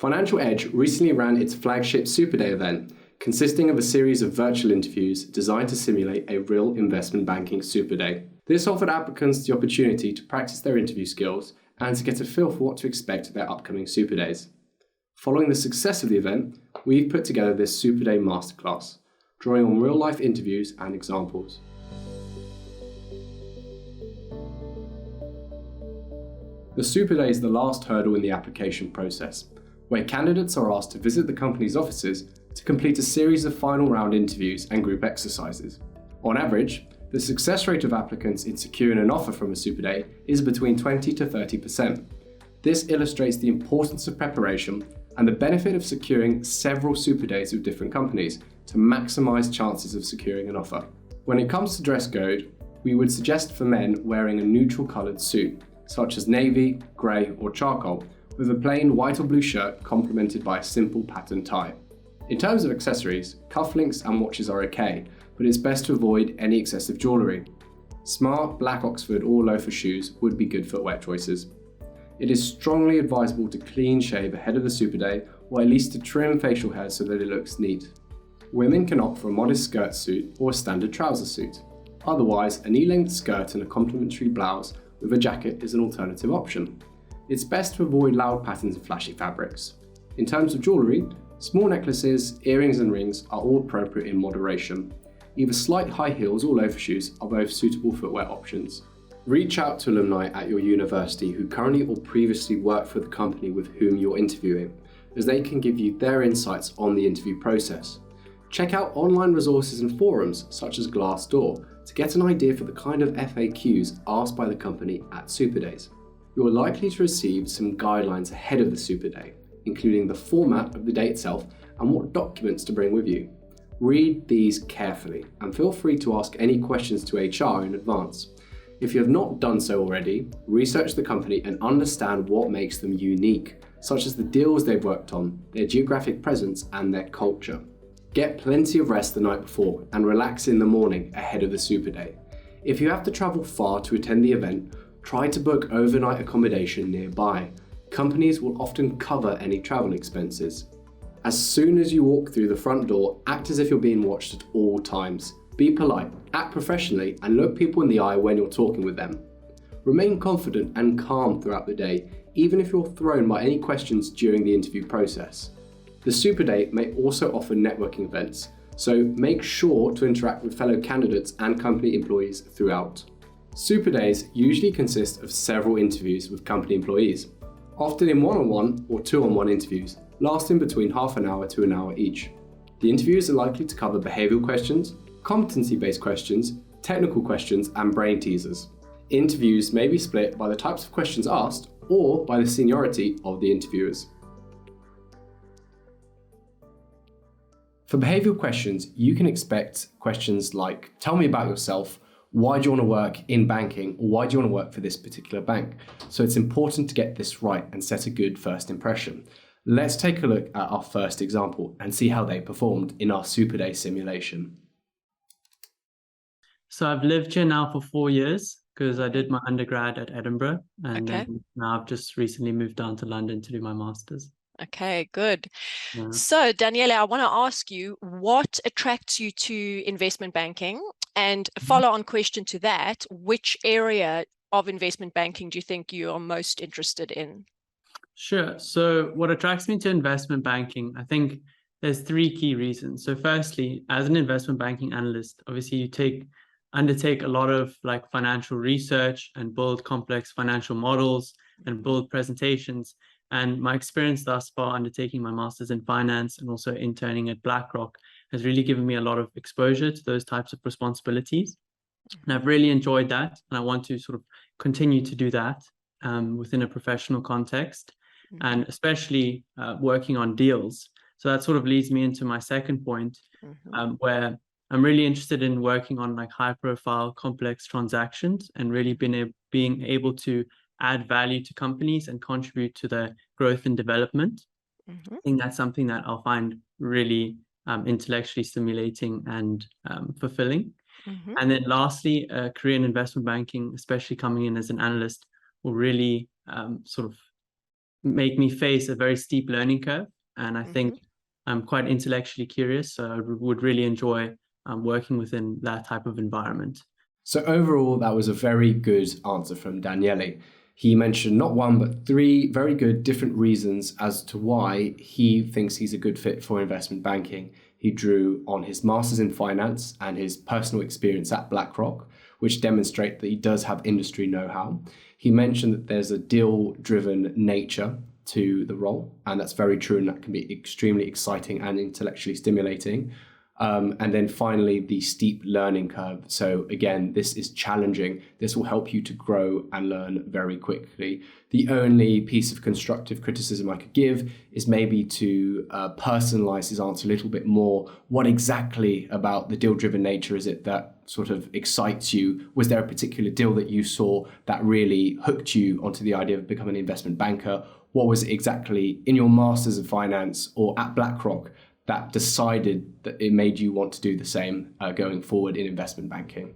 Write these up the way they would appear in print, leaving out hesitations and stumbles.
Financial Edge recently ran its flagship Superday event, consisting of a series of virtual interviews designed to simulate a real investment banking Superday. This offered applicants the opportunity to practice their interview skills and to get a feel for what to expect at their upcoming Superdays. Following the success of the event, we've put together this Superday masterclass, drawing on real-life interviews and examples. The Superday is the last hurdle in the application process, where candidates are asked to visit the company's offices to complete a series of final round interviews and group exercises. On average, the success rate of applicants in securing an offer from a Superday is between 20 to 30%. This illustrates the importance of preparation and the benefit of securing several Superdays with different companies to maximise chances of securing an offer. When it comes to dress code, we would suggest for men wearing a neutral coloured suit, such as navy, grey or charcoal, with a plain white or blue shirt complemented by a simple pattern tie. In terms of accessories, cufflinks and watches are okay, but it's best to avoid any excessive jewellery. Smart black Oxford or loafer shoes would be good footwear choices. It is strongly advisable to clean shave ahead of the Superday, or at least to trim facial hair so that it looks neat. Women can opt for a modest skirt suit or a standard trouser suit. Otherwise, a knee-length skirt and a complementary blouse with a jacket is an alternative option. It's best to avoid loud patterns and flashy fabrics. In terms of jewellery, small necklaces, earrings and rings are all appropriate in moderation. Either slight high heels or loafer shoes are both suitable footwear options. Reach out to alumni at your university who currently or previously work for the company with whom you're interviewing, as they can give you their insights on the interview process. Check out online resources and forums such as Glassdoor to get an idea for the kind of FAQs asked by the company at Superdays. You're likely to receive some guidelines ahead of the Superday, including the format of the day itself and what documents to bring with you. Read these carefully and feel free to ask any questions to HR in advance. If you have not done so already, research the company and understand what makes them unique, such as the deals they've worked on, their geographic presence and their culture. Get plenty of rest the night before and relax in the morning ahead of the Superday. If you have to travel far to attend the event, try to book overnight accommodation nearby. Companies will often cover any travel expenses. As soon as you walk through the front door, act as if you're being watched at all times. Be polite, act professionally, and look people in the eye when you're talking with them. Remain confident and calm throughout the day, even if you're thrown by any questions during the interview process. The Superday may also offer networking events, so make sure to interact with fellow candidates and company employees throughout. Superdays usually consist of several interviews with company employees, often in one-on-one or two-on-one interviews, lasting between half an hour to an hour each. The interviews are likely to cover behavioural questions, competency-based questions, technical questions, and brain teasers. Interviews may be split by the types of questions asked or by the seniority of the interviewers. For behavioural questions, you can expect questions like, tell me about yourself, why do you want to work in banking, or why do you want to work for this particular bank? So it's important to get this right and set a good first impression. Let's take a look at our first example and see how they performed in our Superday simulation. So I've lived here now for 4 years because I did my undergrad at Edinburgh, and then now I've just recently moved down to London to do my master's. Okay, good. Yeah. So, Daniele, I want to ask you, what attracts you to investment banking? And a follow-on question to that, which area of investment banking do you think you are most interested in? Sure. So what attracts me to investment banking, I think there's 3 key reasons. So firstly, as an investment banking analyst, obviously you undertake a lot of like financial research and build complex financial models and build presentations. And my experience thus far undertaking my master's in finance and also interning at BlackRock has really given me a lot of exposure to those types of responsibilities. And I've really enjoyed that. And I want to sort of continue to do that within a professional context, and especially working on deals. So that sort of leads me into my second point, where I'm really interested in working on like high profile, complex transactions and really being able to add value to companies and contribute to their growth and development. I think that's something that I'll find really intellectually stimulating and fulfilling. And then lastly, career in investment banking, especially coming in as an analyst, will really sort of make me face a very steep learning curve. And I think I'm quite intellectually curious, so I would really enjoy working within that type of environment. So overall, that was a very good answer from Daniele. He mentioned not one, but three very good different reasons as to why he thinks he's a good fit for investment banking. He drew on his master's in finance and his personal experience at BlackRock, which demonstrate that he does have industry know-how. He mentioned that there's a deal-driven nature to the role, and that's very true, and that can be extremely exciting and intellectually stimulating. And then finally, the steep learning curve. So again, this is challenging. This will help you to grow and learn very quickly. The only piece of constructive criticism I could give is maybe to personalize his answer a little bit more. What exactly about the deal-driven nature is it that sort of excites you? Was there a particular deal that you saw that really hooked you onto the idea of becoming an investment banker? What was it exactly in your master's of finance or at BlackRock that decided that it made you want to do the same going forward in investment banking?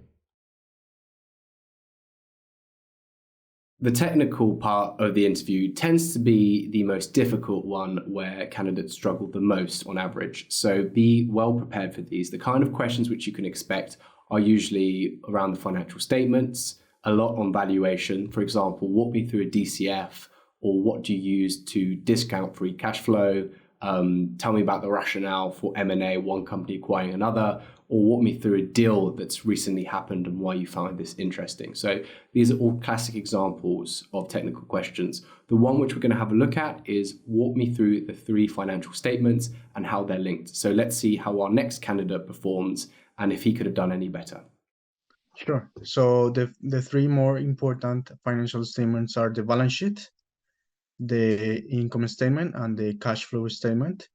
The technical part of the interview tends to be the most difficult one, where candidates struggle the most on average. So be well prepared for these. The kind of questions which you can expect are usually around the financial statements, a lot on valuation. For example, walk me through a DCF, or what do you use to discount free cash flow? Tell me about the rationale for M&A, one company acquiring another, or walk me through a deal that's recently happened and why you find this interesting. So these are all classic examples of technical questions. The one which we're going to have a look at is walk me through the three financial statements and how they're linked. So let's see how our next candidate performs and if he could have done any better. Sure. So the three more important financial statements are the balance sheet, the income statement, and the cash flow statement.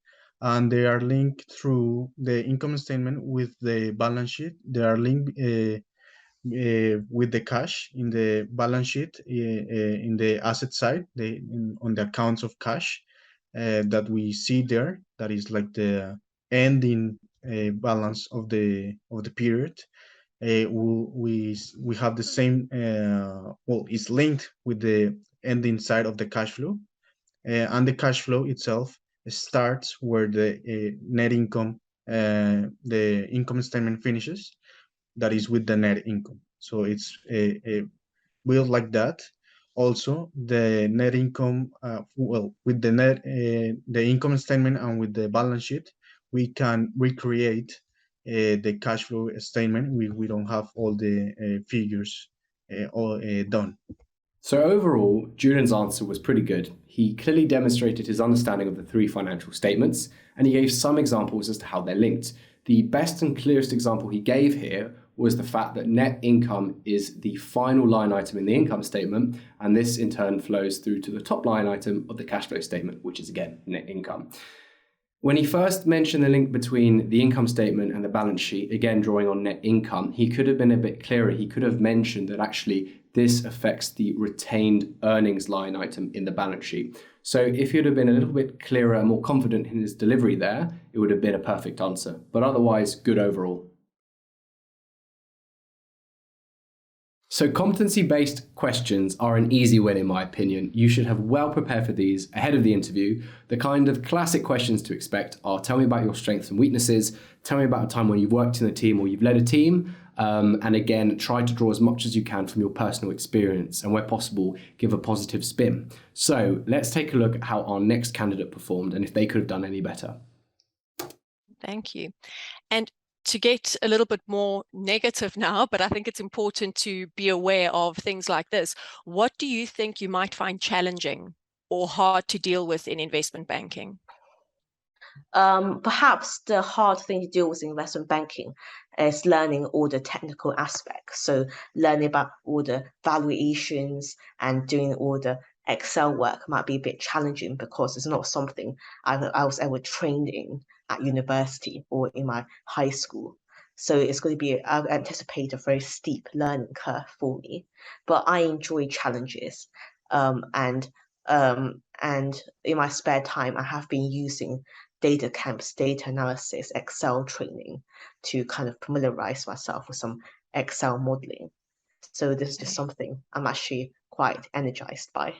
And they are linked through the income statement with the balance sheet. They are linked with the cash in the balance sheet, in the asset side, on the accounts of cash that we see there. That is like the ending balance of the period. We have the same, well, it's linked with the ending side of the cash flow, and the cash flow itself starts where the net income, the income statement finishes, that is with the net income. So it's built like that. Also, the net income, well, with the income statement and with the balance sheet, we can recreate the cash flow statement. We don't have all the figures all done. So overall, Julian's answer was pretty good. He clearly demonstrated his understanding of the three financial statements, and he gave some examples as to how they're linked. The best and clearest example he gave here was the fact that net income is the final line item in the income statement, and this in turn flows through to the top line item of the cash flow statement, which is again net income. When he first mentioned the link between the income statement and the balance sheet, again drawing on net income, he could have been a bit clearer. He could have mentioned that actually this affects the retained earnings line item in the balance sheet. So if he'd have been a little bit clearer and more confident in his delivery there, it would have been a perfect answer. But otherwise, good overall. So competency-based questions are an easy win in my opinion. You should have well prepared for these ahead of the interview. The kind of classic questions to expect are: tell me about your strengths and weaknesses, tell me about a time when you've worked in a team or you've led a team, and again, try to draw as much as you can from your personal experience, and where possible, give a positive spin. So let's take a look at how our next candidate performed and if they could have done any better. Thank you. And to get a little bit more negative now, but I think it's important to be aware of things like this. What do you think you might find challenging or hard to deal with in investment banking? Perhaps the hard thing to deal with investment banking is learning all the technical aspects. So learning about all the valuations and doing all the Excel work might be a bit challenging because it's not something I was ever trained in at university or in my high school. So it's going to be, I anticipate a very steep learning curve for me, but I enjoy challenges. And in my spare time, I have been using data camps, data analysis, Excel training to kind of familiarize myself with some Excel modeling. So this is just something I'm actually quite energized by.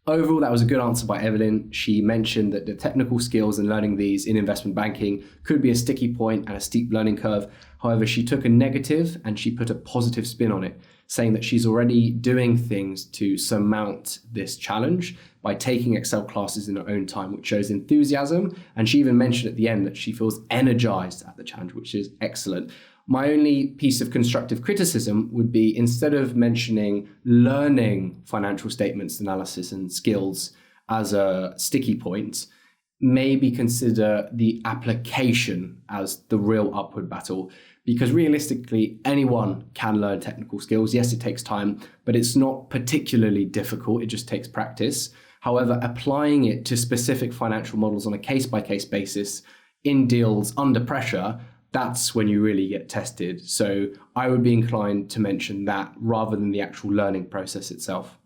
Overall, that was a good answer by Evelyn. She mentioned that the technical skills and learning these in investment banking could be a sticky point and a steep learning curve. However, she took a negative and she put a positive spin on it, saying that she's already doing things to surmount this challenge by taking Excel classes in her own time, which shows enthusiasm. And she even mentioned at the end that she feels energized at the challenge, which is excellent. My only piece of constructive criticism would be, instead of mentioning learning financial statements analysis and skills as a sticky point, maybe consider the application as the real upward battle. Because realistically, anyone can learn technical skills. Yes, it takes time, but it's not particularly difficult. It just takes practice. However, applying it to specific financial models on a case-by-case basis in deals under pressure, that's when you really get tested. So I would be inclined to mention that rather than the actual learning process itself.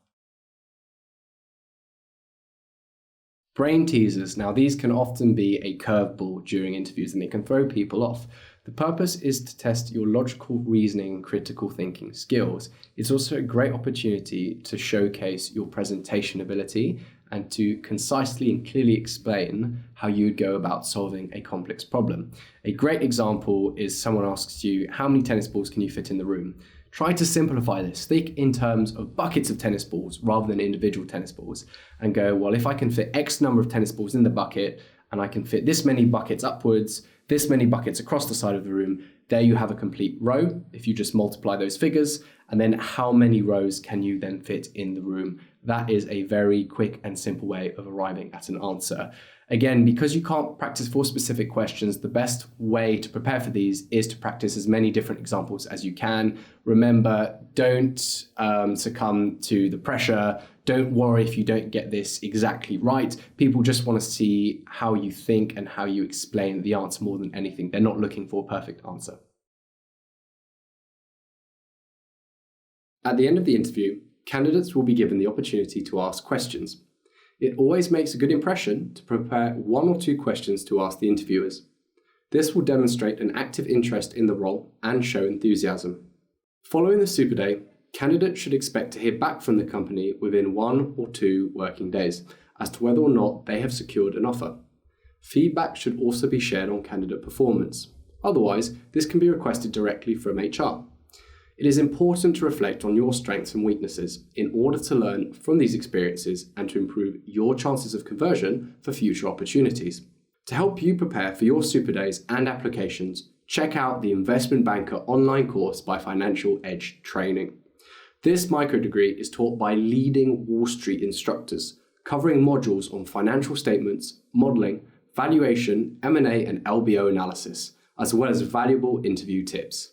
Brain teasers. Now, these can often be a curveball during interviews and they can throw people off. The purpose is to test your logical reasoning and critical thinking skills. It's also a great opportunity to showcase your presentation ability and to concisely and clearly explain how you'd go about solving a complex problem. A great example is someone asks you, how many tennis balls can you fit in the room? Try to simplify this. Think in terms of buckets of tennis balls rather than individual tennis balls, and go, well, if I can fit X number of tennis balls in the bucket and I can fit this many buckets upwards, this many buckets across the side of the room, there you have a complete row. If you just multiply those figures, and then how many rows can you then fit in the room? That is a very quick and simple way of arriving at an answer. Again, because you can't practice for specific questions, the best way to prepare for these is to practice as many different examples as you can. Remember, don't succumb to the pressure. Don't worry if you don't get this exactly right. People just want to see how you think and how you explain the answer more than anything. They're not looking for a perfect answer. At the end of the interview, candidates will be given the opportunity to ask questions. It always makes a good impression to prepare 1 or 2 questions to ask the interviewers. This will demonstrate an active interest in the role and show enthusiasm. Following the Superday, candidates should expect to hear back from the company within 1 or 2 working days as to whether or not they have secured an offer. Feedback should also be shared on candidate performance. Otherwise, this can be requested directly from HR. It is important to reflect on your strengths and weaknesses in order to learn from these experiences and to improve your chances of conversion for future opportunities. To help you prepare for your Superdays and applications, check out the Investment Banker online course by Financial Edge Training. This micro-degree is taught by leading Wall Street instructors, covering modules on financial statements, modelling, valuation, M&A and LBO analysis, as well as valuable interview tips.